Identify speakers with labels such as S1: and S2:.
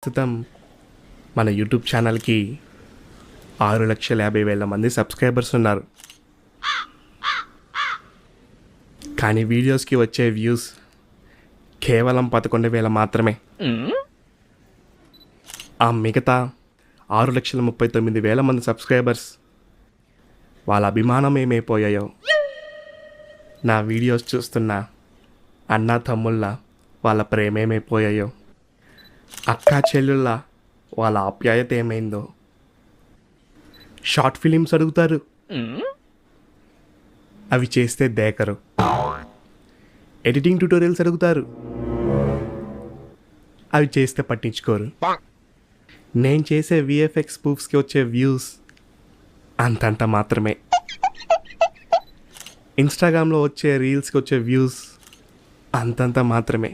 S1: ప్రస్తుతం మన యూట్యూబ్ ఛానల్కి 6,50,000 మంది సబ్స్క్రైబర్స్ ఉన్నారు. కానీ వీడియోస్కి వచ్చే వ్యూస్ కేవలం 11,000 మాత్రమే. ఆ మిగతా 6,39,000 మంది సబ్స్క్రైబర్స్ వాళ్ళ అభిమానం ఏమైపోయాయో, నా వీడియోస్ చూస్తున్న అన్నా తమ్ముళ్ళ వాళ్ళ ప్రేమ ఏమైపోయాయో, అక్కా చెల్లుళ్ళ వాళ్ళ ఆప్యాయత ఏమైందో, షార్ట్ ఫిలిమ్స్ అడుగుతారు, అవి చేస్తే దేకరు. ఎడిటింగ్ ట్యూటోరియల్స్ అడుగుతారు, అవి చేస్తే పట్టించుకోరు. నేను చేసే విఎఫ్ఎక్స్ ప్రూఫ్స్కి వచ్చే వ్యూస్ అంతంత మాత్రమే. ఇన్స్టాగ్రామ్లో వచ్చే రీల్స్కి వచ్చే వ్యూస్ అంతంత మాత్రమే.